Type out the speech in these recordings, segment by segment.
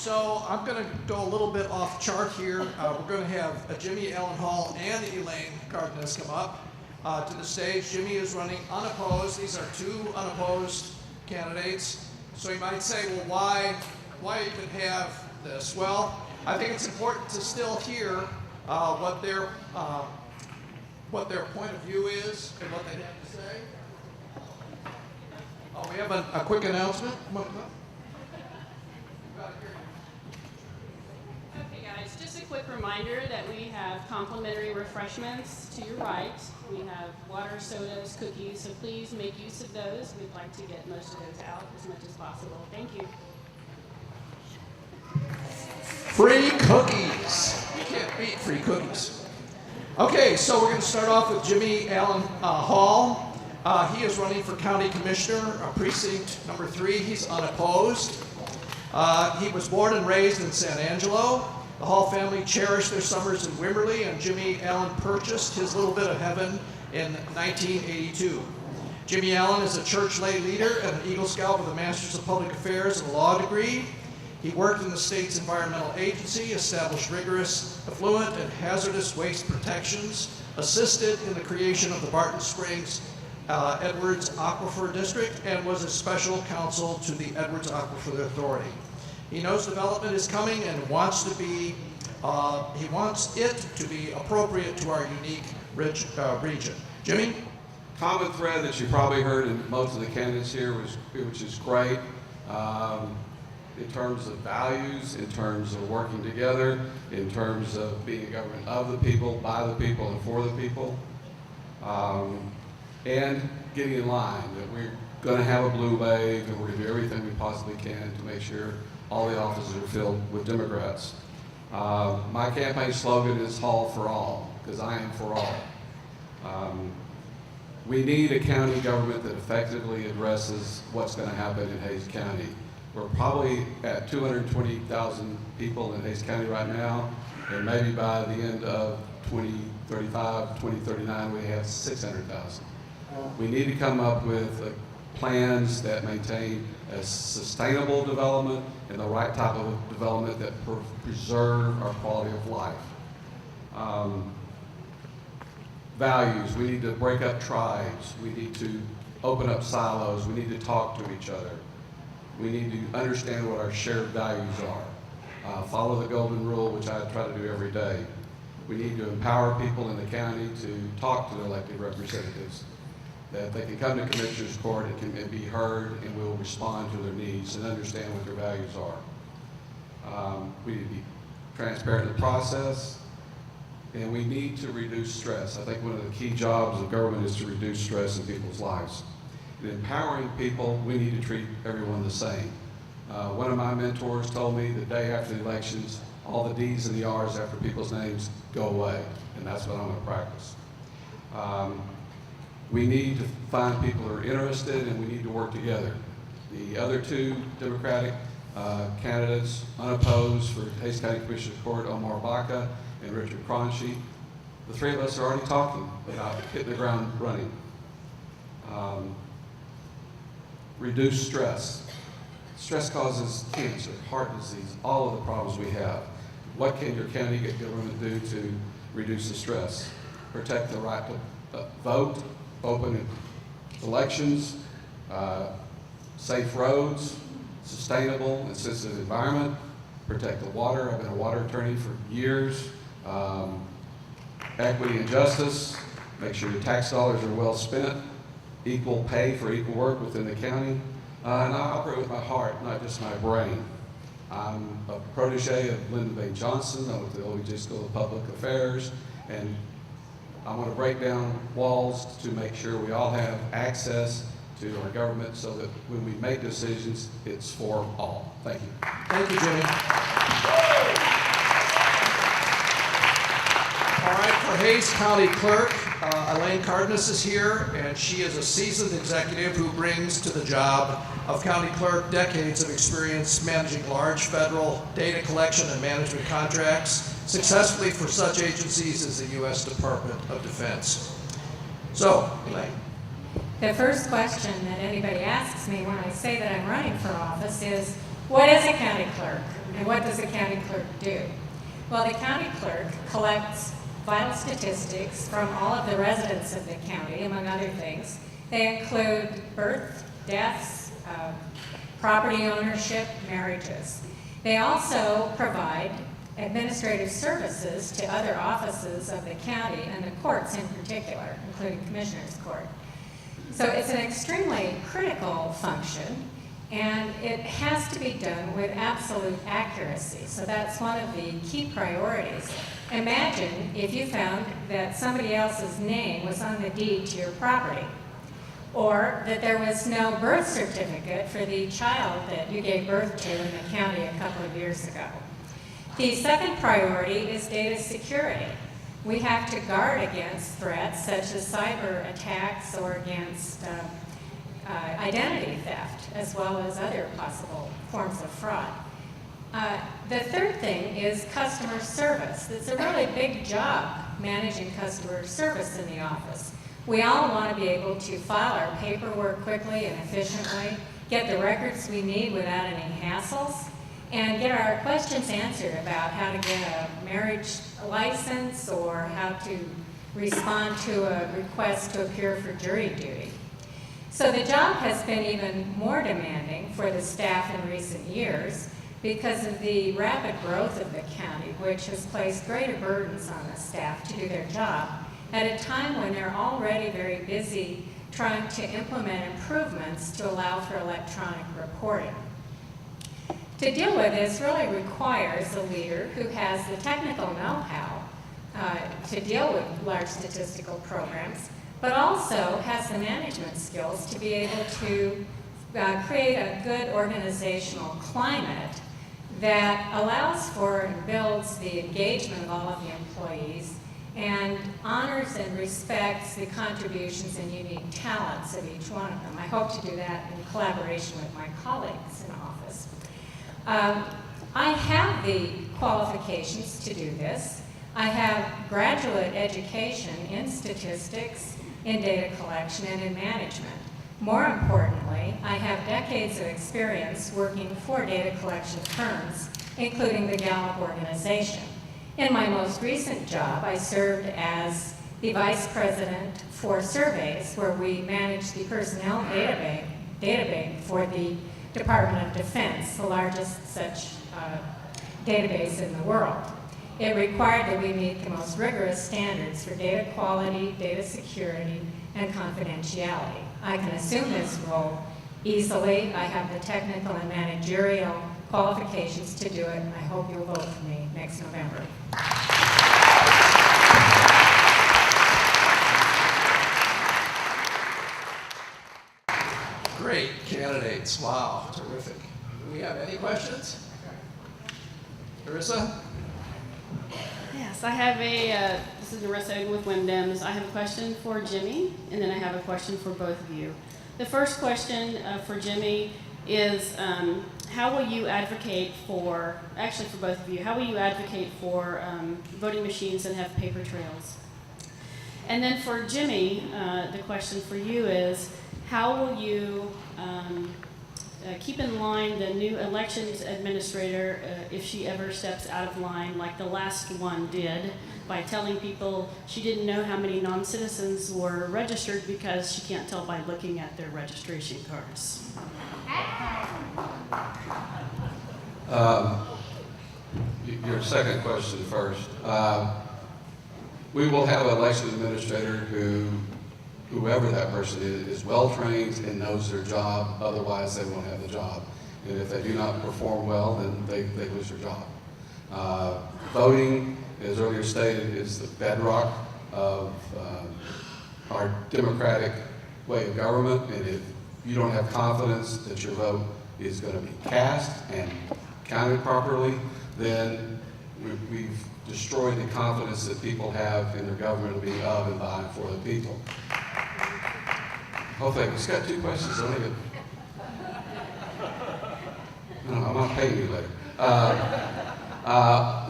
So I'm going to go a little bit off chart here. We're going to have Jimmy Allen Hall and Elaine Cardenas come up to the stage. Jimmy is running unopposed. These are two unopposed candidates. So you might say, well, why even have this? Well, I think it's important to still hear what their point of view is and what they have to say. Oh, we have a quick announcement. Okay, guys, just a quick reminder that we have complimentary refreshments to your right. We have water, sodas, cookies, so please make use of those. We'd like to get most of those out as much as possible. Thank you. Free cookies. You can't beat free cookies. Okay, so we're going to start off with Jimmy Allen Hall. He is running for County Commissioner, Precinct number 3. He's unopposed. He was born and raised in San Angelo. The Hall family cherished their summers in Wimberley, and Jimmy Allen purchased his little bit of heaven in 1982. Jimmy Allen is a church lay leader and an Eagle Scout with a Master's of Public Affairs and a law degree. He worked in the state's environmental agency, established rigorous effluent and hazardous waste protections, assisted in the creation of the Barton Springs Edwards Aquifer District, and was a special counsel to the Edwards Aquifer Authority. He knows development is coming and wants it to be appropriate to our unique rich region. Jimmy? Common thread that you probably heard in most of the candidates here, which is great, in terms of values, in terms of working together, in terms of being a government of the people, by the people, and for the people. And getting in line, that we're going to have a blue wave and we're going to do everything we possibly can to make sure all the offices are filled with Democrats. My campaign slogan is Hall for All, because I am for all. We need a county government that effectively addresses what's going to happen in Hays County. We're probably at 220,000 people in Hays County right now, and maybe by the end of 2035, 2039, we have 600,000. We need to come up with plans that maintain a sustainable development and the right type of development that preserve our quality of life. Values, we need to break up tribes. We need to open up silos. We need to talk to each other. We need to understand what our shared values are. Follow the golden rule, which I try to do every day. We need to empower people in the county to talk to their elected representatives, that they can come to Commissioner's Court and can be heard, and we'll respond to their needs and understand what their values are. We need to be transparent in the process, and we need to reduce stress. I think one of the key jobs of government is to reduce stress in people's lives. In empowering people, we need to treat everyone the same. One of my mentors told me the day after the elections, all the D's and the R's after people's names go away, and that's what I'm going to practice. We need to find people who are interested, and we need to work together. The other two Democratic candidates, unopposed for Hays County Commissioner's Court, Omar Baca and Richard Cronchey, the three of us are already talking about hitting the ground running. Reduce stress. Stress causes cancer, heart disease, all of the problems we have. What can your county government do to reduce the stress? Protect the right to vote, open elections, safe roads, sustainable and sensitive environment, protect the water. I've been a water attorney for years. Equity and justice, make sure your tax dollars are well spent, equal pay for equal work within the county. And I operate with my heart, not just my brain. I'm a protege of Lyndon B. Johnson. I went to the OEG School of Public Affairs, and I want to break down walls to make sure we all have access to our government so that when we make decisions, it's for all. Thank you. Thank you, Jimmy. All right, for Hays County Clerk, Elaine Cardenas is here, and she is a seasoned executive who brings to the job of County Clerk decades of experience managing large federal data collection and management contracts successfully for such agencies as the U.S. Department of Defense. So, Elaine. The first question that anybody asks me when I say that I'm running for office is, what is a county clerk? And what does the county clerk do? Well, the county clerk collects vital statistics from all of the residents of the county, among other things. They include birth, deaths, property ownership, marriages. They also provide administrative services to other offices of the county and the courts in particular, including Commissioner's Court. So it's an extremely critical function, and it has to be done with absolute accuracy. So that's one of the key priorities. Imagine if you found that somebody else's name was on the deed to your property, or that there was no birth certificate for the child that you gave birth to in the county a couple of years ago. The second priority is data security. We have to guard against threats such as cyber attacks or against identity theft, as well as other possible forms of fraud. The third thing is customer service. It's a really big job managing customer service in the office. We all want to be able to file our paperwork quickly and efficiently, get the records we need without any hassles, and get our questions answered about how to get a marriage license or how to respond to a request to appear for jury duty. So the job has been even more demanding for the staff in recent years because of the rapid growth of the county, which has placed greater burdens on the staff to do their job at a time when they're already very busy trying to implement improvements to allow for electronic reporting. To deal with this really requires a leader who has the technical know-how to deal with large statistical programs, but also has the management skills to be able to create a good organizational climate that allows for and builds the engagement of all of the employees and honors and respects the contributions and unique talents of each one of them. I hope to do that in collaboration with my colleagues in office. I have the qualifications to do this. I have graduate education in statistics, in data collection, and in management. More importantly, I have decades of experience working for data collection firms, including the Gallup organization. In my most recent job, I served as the vice president for surveys, where we managed the personnel database for the Department of Defense, the largest such database in the world. It required that we meet the most rigorous standards for data quality, data security, and confidentiality. I can assume this role easily. I have the technical and managerial qualifications to do it, and I hope you'll vote for me next November. Great candidates. Wow, terrific. Do we have any questions? Marissa? Yes, I have this is Marissa with WimDems. I have a question for Jimmy, and then I have a question for both of you. The first question for Jimmy is, how will you advocate for, actually for both of you, how will you advocate for voting machines that have paper trails? And then for Jimmy, the question for you is, how will you keep in line the new elections administrator if she ever steps out of line like the last one did by telling people she didn't know how many non-citizens were registered because she can't tell by looking at their registration cards? Your second question first. We will have an election administrator whoever that person is well-trained and knows their job, otherwise they won't have the job. And if they do not perform well, then they lose their job. Voting, as earlier stated, is the bedrock of our democratic way of government, and if you don't have confidence that your vote is going to be cast and counted properly, then we've destroyed the confidence that people have in their government to be of and by and for the people. Hopefully, I just got two questions. Don't even. No, I'm not paying you later.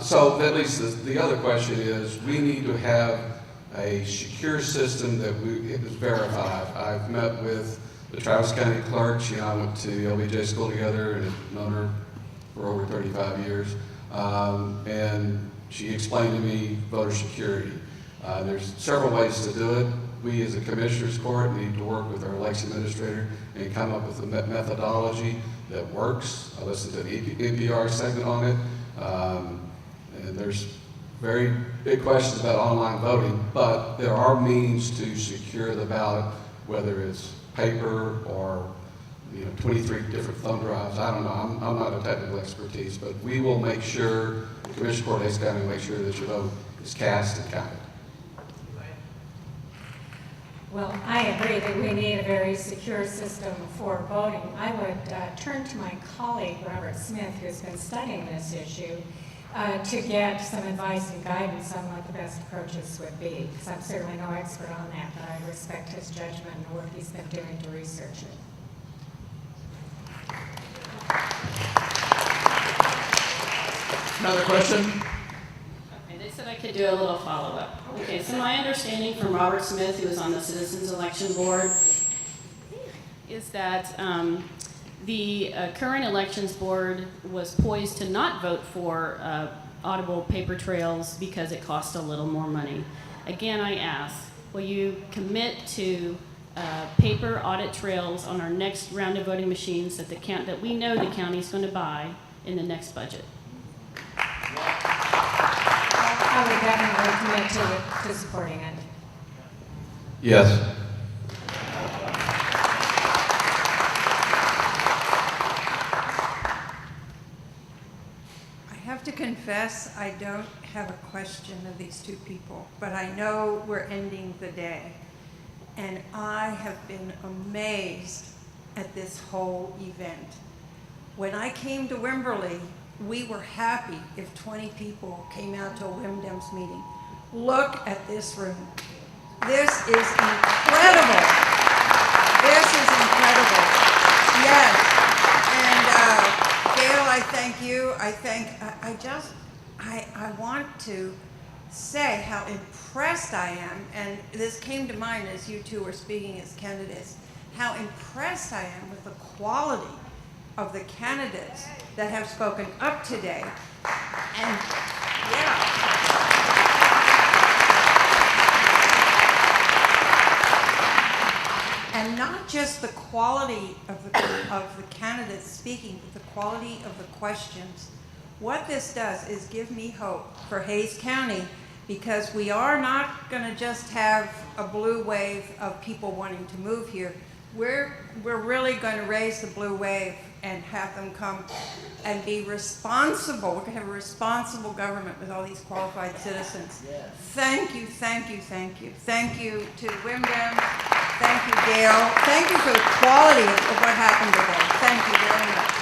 So at least the other question is, we need to have a secure system that it is verified. I've met with the Travis County Clerk. She and I went to LBJ school together and have known her for over 35 years. And she explained to me voter security. There's several ways to do it. We as a commissioners court need to work with our election administrator and come up with a methodology that works. I listened to the NPR segment on it. And there's very big questions about online voting, but there are means to secure the ballot, whether it's paper or 23 different thumb drives. I don't know. I'm not a technical expertise, but we will make sure, the Commissioner Court Hays County will make sure that your vote is cast and counted. Well, I agree that we need a very secure system for voting. I would turn to my colleague, Robert Smith, who's been studying this issue, to get some advice and guidance on what the best approaches would be, because I'm certainly no expert on that, but I respect his judgment and the work he's been doing to research it. Another question? Okay, they said I could do a little follow-up. Okay, so my understanding from Robert Smith, who was on the Citizens Election Board, is that the current elections board was poised to not vote for audible paper trails because it cost a little more money. Again, I ask, will you commit to paper audit trails on our next round of voting machines that we know the county's going to buy in the next budget? I would definitely commit to supporting it. Yes. I have to confess, I don't have a question of these two people, but I know we're ending the day. And I have been amazed at this whole event. When I came to Wimberley, we were happy if 20 people came out to a WimDems meeting. Look at this room. This is incredible. This is incredible. Yes. And Gail, I thank you. I want to say how impressed I am, and this came to mind as you two were speaking as candidates, how impressed I am with the quality of the candidates that have spoken up today. And yeah. And not just the quality of the candidates speaking, but the quality of the questions. What this does is give me hope for Hays County, because we are not going to just have a blue wave of people wanting to move here. We're really going to raise the blue wave and have them come and be responsible. We're going to have a responsible government with all these qualified citizens. Yes. Thank you, thank you, thank you. Thank you to WimDems. Thank you, Gail. Thank you for the quality of what happened today. Thank you very much.